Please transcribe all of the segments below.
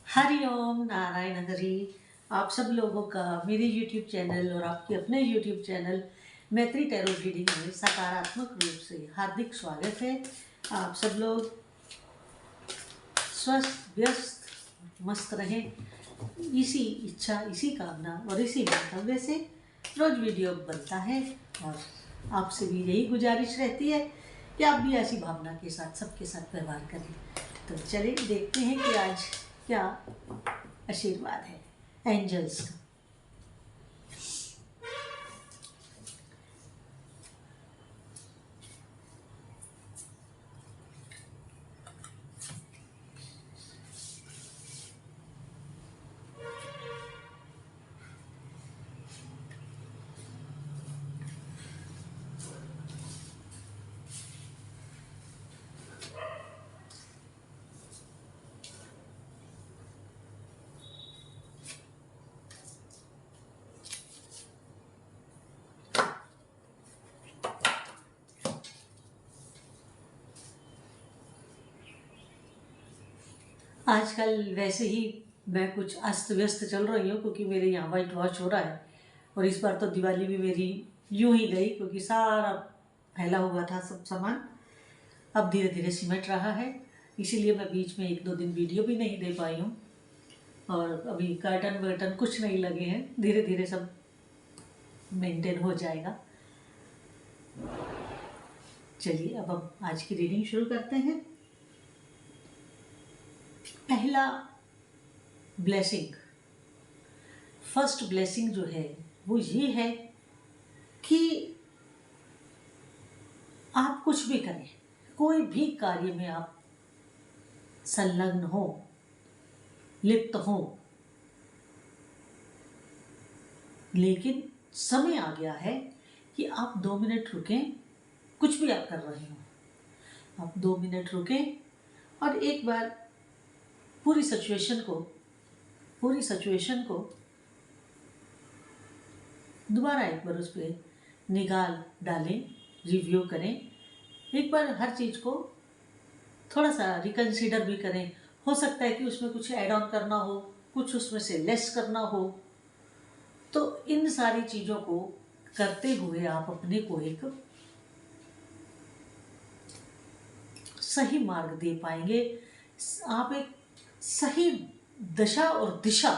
हरिओम नारायण हरि। आप सब लोगों का मेरे YouTube चैनल और आपके अपने YouTube चैनल मैत्री टैरो रीडिंग में सकारात्मक रूप से हार्दिक स्वागत है। आप सब लोग स्वस्थ व्यस्त मस्त रहें, इसी इच्छा, इसी कामना और इसी मंतव्य से रोज वीडियो बनता है। और आपसे भी यही गुजारिश रहती है कि आप भी ऐसी भावना के साथ सबके साथ व्यवहार करें। तो चलिए देखते हैं कि आज क्या आशीर्वाद है एंजल्स का। आजकल वैसे ही मैं कुछ अस्त व्यस्त चल रही हूँ क्योंकि मेरे यहाँ वाइट वॉश हो रहा है। और इस बार तो दिवाली भी मेरी यूं ही गई क्योंकि सारा फैला हुआ था सब सामान। अब धीरे धीरे सिमट रहा है, इसीलिए मैं बीच में 1-2 दिन वीडियो भी नहीं दे पाई हूँ। और अभी कर्टन वर्टन कुछ नहीं लगे हैं, धीरे धीरे सब मेंटेन हो जाएगा। चलिए अब हम आज की रीडिंग शुरू करते हैं। पहला ब्लेसिंग, फर्स्ट ब्लेसिंग जो है वो ये है कि आप कुछ भी करें, कोई भी कार्य में आप संलग्न हो, लिप्त हो, लेकिन समय आ गया है कि आप 2 मिनट रुकें। कुछ भी आप कर रहे हो, आप 2 मिनट रुकें और एक बार पूरी सिचुएशन को दोबारा एक बार उस पर निगाह डालें, रिव्यू करें। एक बार हर चीज़ को थोड़ा सा रिकंसिडर भी करें। हो सकता है कि उसमें कुछ ऐड ऑन करना हो, कुछ उसमें से लेस करना हो। तो इन सारी चीज़ों को करते हुए आप अपने को एक सही मार्ग दे पाएंगे। आप एक सही दशा और दिशा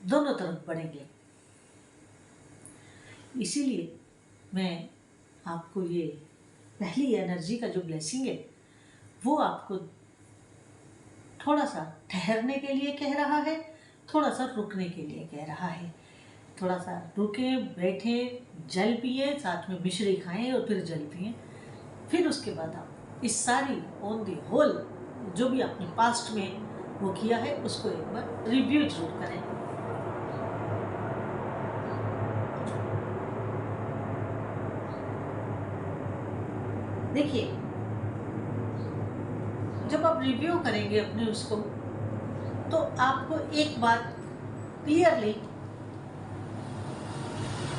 दोनों तरफ बढ़ेंगे। इसीलिए मैं आपको ये पहली एनर्जी का जो ब्लेसिंग है वो आपको थोड़ा सा ठहरने के लिए कह रहा है, थोड़ा सा रुकने के लिए कह रहा है। थोड़ा सा रुके, बैठे, जल पिए, साथ में मिश्री खाएं और फिर जल पिए। फिर उसके बाद आप इस सारी ऑन दी होल जो भी आपने पास्ट में वो किया है उसको एक बार रिव्यू जरूर करें। देखिए, जब आप रिव्यू करेंगे अपने उसको तो आपको एक बात क्लियरली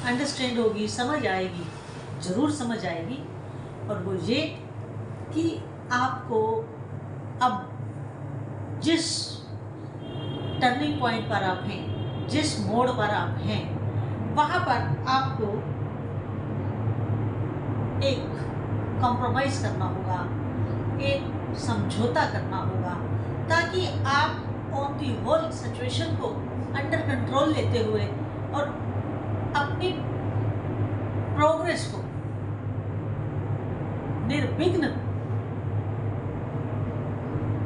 अंडरस्टैंड होगी, समझ आएगी, ज़रूर समझ आएगी। और वो ये कि आपको अब जिस टर्निंग पॉइंट पर आप हैं, जिस मोड़ पर आप हैं, वहाँ पर आपको एक कॉम्प्रोमाइज़ करना होगा, एक समझौता करना होगा, ताकि आप ऑन दी होल सिचुएशन को अंडर कंट्रोल लेते हुए और अपनी प्रोग्रेस को निर्विघ्न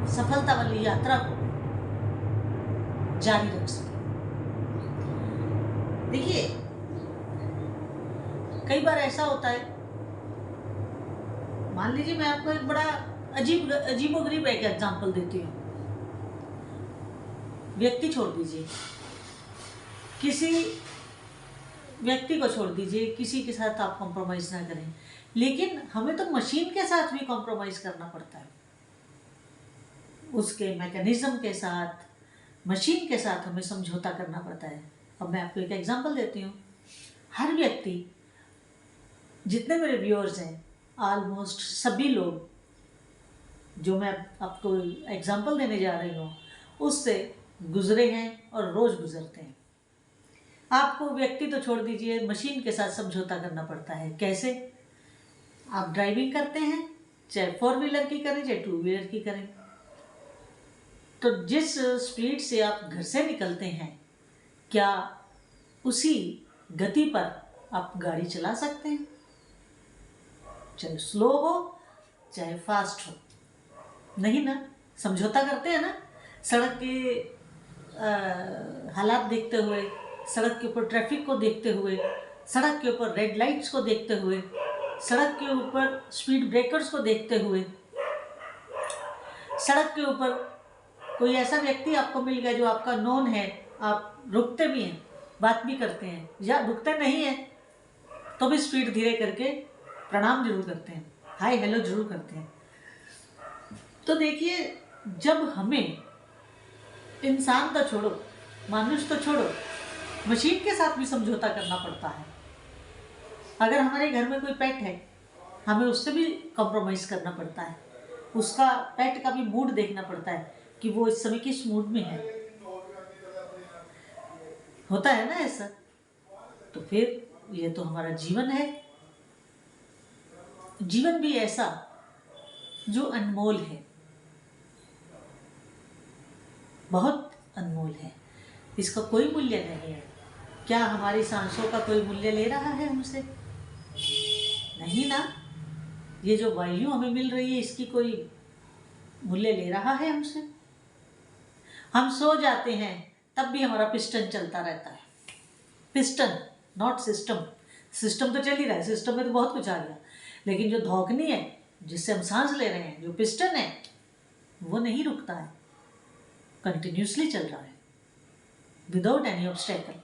सफलता वाली यात्रा को जारी रख सके। देखिए, कई बार ऐसा होता है, मान लीजिए मैं आपको एक बड़ा अजीबोगरीब एक एग्जांपल देती हूँ। व्यक्ति छोड़ दीजिए, किसी व्यक्ति को छोड़ दीजिए, किसी के साथ आप कॉम्प्रोमाइज़ ना करें, लेकिन हमें तो मशीन के साथ भी कॉम्प्रोमाइज़ करना पड़ता है। उसके मैकेनिज्म के साथ, मशीन के साथ हमें समझौता करना पड़ता है। अब मैं आपको एक एग्जांपल देती हूँ। हर व्यक्ति, जितने मेरे व्यूअर्स हैं, ऑलमोस्ट सभी लोग जो मैं आपको एग्जांपल देने जा रही हूँ, उससे गुजरे हैं और रोज गुजरते हैं। आपको व्यक्ति तो छोड़ दीजिए, मशीन के साथ समझौता करना पड़ता है। कैसे? आप ड्राइविंग करते हैं, चाहे 4 व्हीलर की करें चाहे 2 व्हीलर की करें, तो जिस स्पीड से आप घर से निकलते हैं, क्या उसी गति पर आप गाड़ी चला सकते हैं? चाहे स्लो हो चाहे फास्ट हो, नहीं ना। समझौता करते हैं ना। सड़क के हालात देखते हुए, सड़क के ऊपर ट्रैफिक को देखते हुए, सड़क के ऊपर रेड लाइट्स को देखते हुए, सड़क के ऊपर स्पीड ब्रेकर्स को देखते हुए, सड़क के ऊपर कोई ऐसा व्यक्ति आपको मिल गया जो आपका नोन है, आप रुकते भी हैं, बात भी करते हैं, या रुकते नहीं हैं तो भी स्पीड धीरे करके प्रणाम जरूर करते हैं, हाय हेलो जरूर करते हैं। तो देखिए, जब हमें इंसान तो छोड़ो, मनुष्य तो छोड़ो, मशीन के साथ भी समझौता करना पड़ता है। अगर हमारे घर में कोई पेट है, हमें उससे भी कॉम्प्रोमाइज करना पड़ता है। उसका, पेट का भी मूड देखना पड़ता है कि वो इस समय किस मूड में है। होता है ना ऐसा? तो फिर ये तो हमारा जीवन है। जीवन भी ऐसा जो अनमोल है, बहुत अनमोल है, इसका कोई मूल्य नहीं है। क्या हमारी सांसों का कोई मूल्य ले रहा है हमसे? नहीं ना। ये जो वायु हमें मिल रही है, इसकी कोई मूल्य ले रहा है हमसे? हम सो जाते हैं तब भी हमारा पिस्टन चलता रहता है। Piston, not system. सिस्टम तो चल ही रहा है, सिस्टम में तो बहुत कुछ आ गया, लेकिन जो धौकनी है जिससे हम सांस ले रहे हैं, जो पिस्टन है, वो नहीं रुकता है, कंटिन्यूसली चल रहा है, without any obstacle,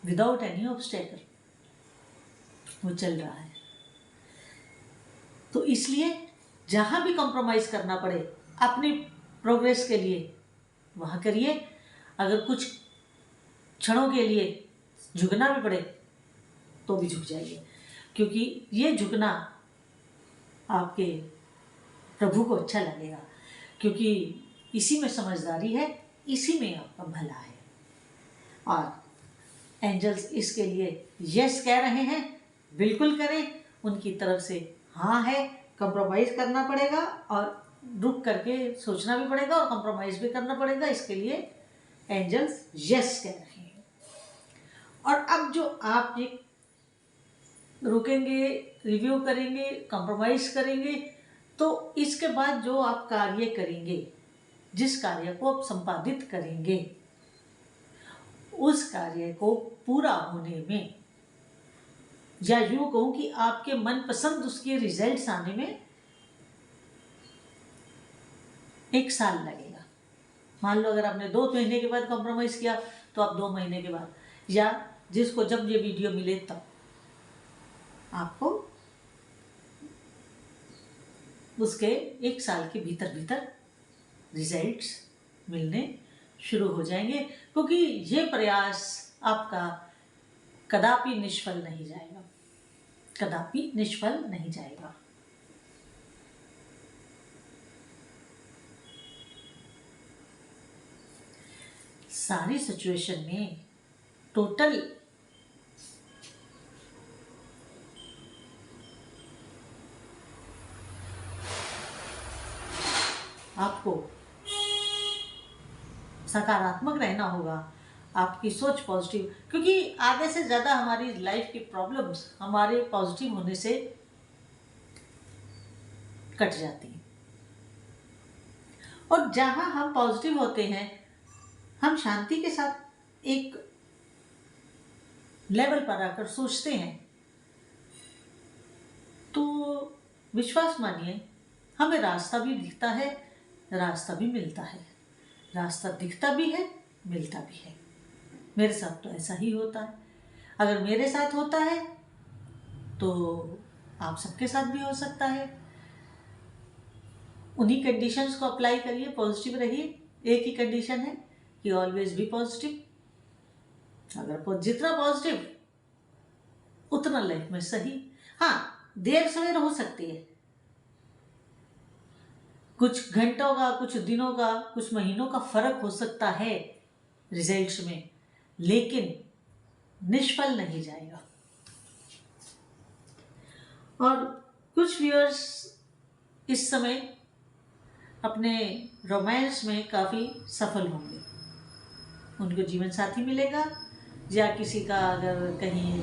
without any obstacle वो चल रहा है। तो इसलिए जहाँ भी कॉम्प्रोमाइज करना पड़े अपनी प्रोग्रेस के लिए, वहाँ करिए। अगर कुछ क्षणों के लिए झुकना भी पड़े तो भी झुक जाइए, क्योंकि ये झुकना आपके प्रभु को अच्छा लगेगा, क्योंकि इसी में समझदारी है, इसी में आपका भला है। और एंजल्स इसके लिए यस कह रहे हैं, बिल्कुल करें। उनकी तरफ से हाँ है, कंप्रोमाइज़ करना पड़ेगा और रुक करके सोचना भी पड़ेगा और कंप्रोमाइज़ भी करना पड़ेगा। इसके लिए एंजल्स यस कह रहे हैं। और अब जो आप ये रुकेंगे, रिव्यू करेंगे, कंप्रोमाइज़ करेंगे, तो इसके बाद जो आप कार्य करेंगे, जिस कार्य को आप संपादित करेंगे, उस कार्य को पूरा होने में, या यूँ कहूँ कि आपके मनपसंद उसके रिजल्ट्स आने में 1 साल लगेगा। मान लो अगर आपने 2 महीने के बाद कॉम्प्रोमाइज़ किया तो आप 2 महीने के बाद, या जिसको जब ये वीडियो मिले तब आपको उसके 1 साल के भीतर भीतर रिजल्ट्स मिलने शुरू हो जाएंगे, क्योंकि ये प्रयास आपका कदापि निष्फल नहीं जाएगा, कदापि निष्फल नहीं जाएगा। सारी सिचुएशन में टोटल आपको सकारात्मक रहना होगा, आपकी सोच पॉजिटिव, क्योंकि आधे से ज़्यादा हमारी लाइफ की प्रॉब्लम्स हमारे पॉजिटिव होने से कट जाती हैं। और जहाँ हम पॉजिटिव होते हैं, हम शांति के साथ एक लेवल पर आकर सोचते हैं, तो विश्वास मानिए हमें रास्ता भी दिखता है, रास्ता भी मिलता है। रास्ता दिखता भी है, मिलता भी है। मेरे साथ तो ऐसा ही होता है। अगर मेरे साथ होता है तो आप सबके साथ भी हो सकता है। उन्हीं कंडीशंस को अप्लाई करिए, पॉजिटिव रहिए। एक ही कंडीशन है कि ऑलवेज बी पॉजिटिव। अगर जितना पॉजिटिव उतना लाइफ में सही। हाँ, देर सवेर हो सकती है, कुछ घंटों का, कुछ दिनों का, कुछ महीनों का फर्क हो सकता है रिजल्ट्स में, लेकिन निष्फल नहीं जाएगा। और कुछ व्यूअर्स इस समय अपने रोमांस में काफ़ी सफल होंगे, उनको जीवन साथी मिलेगा, या किसी का अगर कहीं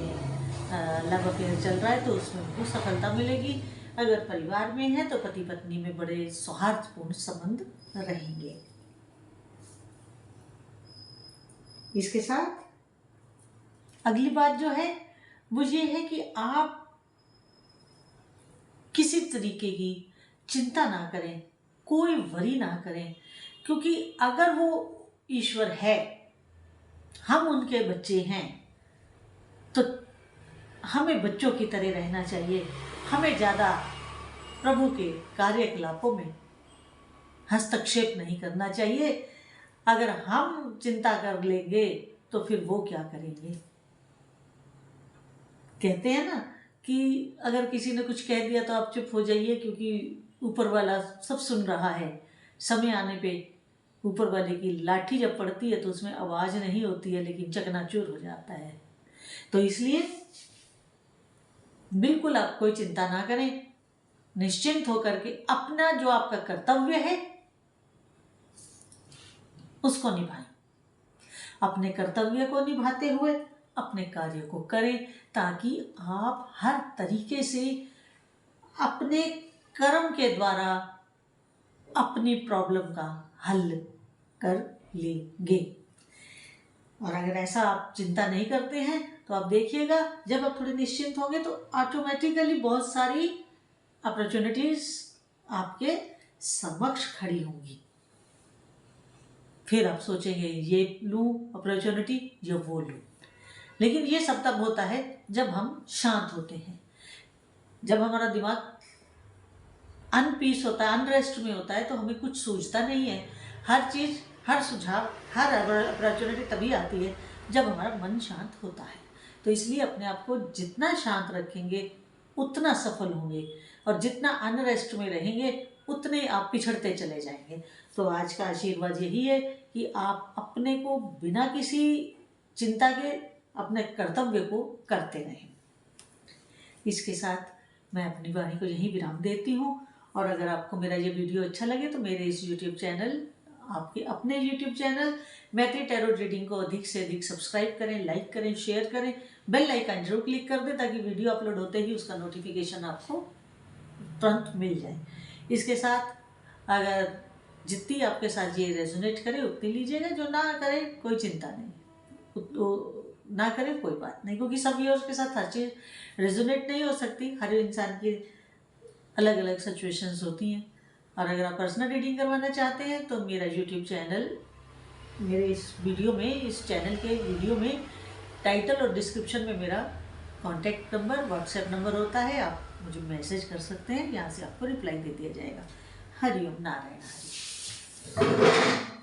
लव अफेयर चल रहा है तो उसमें उनको सफलता मिलेगी। अगर परिवार में है तो पति पत्नी में बड़े सौहार्दपूर्ण संबंध रहेंगे। इसके साथ अगली बात जो है वो ये है कि आप किसी तरीके की चिंता ना करें, कोई वरी ना करें, क्योंकि अगर वो ईश्वर है, हम उनके बच्चे हैं, तो हमें बच्चों की तरह रहना चाहिए। हमें ज़्यादा प्रभु के कार्यकलापों में हस्तक्षेप नहीं करना चाहिए। अगर हम चिंता कर लेंगे तो फिर वो क्या करेंगे। कहते हैं ना कि अगर किसी ने कुछ कह दिया तो आप चुप हो जाइए, क्योंकि ऊपर वाला सब सुन रहा है। समय आने पे ऊपर वाले की लाठी जब पड़ती है तो उसमें आवाज़ नहीं होती है, लेकिन चकनाचूर हो जाता है। तो इसलिए बिल्कुल आप कोई चिंता ना करें, निश्चिंत होकर के अपना जो आपका कर्तव्य है उसको निभाएं। अपने कर्तव्य को निभाते हुए अपने कार्य को करें, ताकि आप हर तरीके से अपने कर्म के द्वारा अपनी प्रॉब्लम का हल कर लेंगे। और अगर ऐसा आप चिंता नहीं करते हैं तो आप देखिएगा, जब आप थोड़े निश्चिंत होंगे तो ऑटोमेटिकली बहुत सारी अपॉर्चुनिटीज आपके समक्ष खड़ी होंगी। फिर आप सोचेंगे ये लूँ अपॉर्चुनिटी या वो लूँ। लेकिन ये सब तब होता है जब हम शांत होते हैं, जब हमारा दिमाग अनपीस होता है, अनरेस्ट में होता है, तो हमें कुछ सूझता नहीं है। हर चीज़, हर सुझाव, हर अपॉर्चुनिटी तभी आती है जब हमारा मन शांत होता है। तो इसलिए अपने आप को जितना शांत रखेंगे उतना सफल होंगे, और जितना अनरेस्ट में रहेंगे उतने आप पिछड़ते चले जाएंगे। तो आज का आशीर्वाद यही है कि आप अपने को बिना किसी चिंता के अपने कर्तव्य को करते रहें। इसके साथ मैं अपनी वाणी को यहीं विराम देती हूँ। और अगर आपको मेरा ये वीडियो अच्छा लगे तो मेरे इस YouTube चैनल, आपके अपने YouTube चैनल मैत्री टैरो रीडिंग को अधिक से अधिक सब्सक्राइब करें, लाइक करें, शेयर करें, बेल आइकन जरूर क्लिक कर दें, ताकि वीडियो अपलोड होते ही उसका नोटिफिकेशन आपको तुरंत मिल जाए। इसके साथ अगर जितनी आपके साथ ये रेजोनेट करे उतनी लीजिएगा, जो ना करे कोई चिंता नहीं, ना करे कोई बात नहीं, क्योंकि सब व्यूअर्स के साथ हर चीज़ रेजोनेट नहीं हो सकती। हर इंसान की अलग अलग सिचुएशंस होती हैं। और अगर आप पर्सनल रीडिंग करवाना चाहते हैं तो मेरा यूट्यूब चैनल, मेरे इस वीडियो में, इस चैनल के वीडियो में टाइटल और डिस्क्रिप्शन में मेरा कॉन्टैक्ट नंबर, व्हाट्सएप नंबर होता है। आप मुझे मैसेज कर सकते हैं, यहाँ से आपको रिप्लाई दे दिया जाएगा। हरिओम नारायण हरि।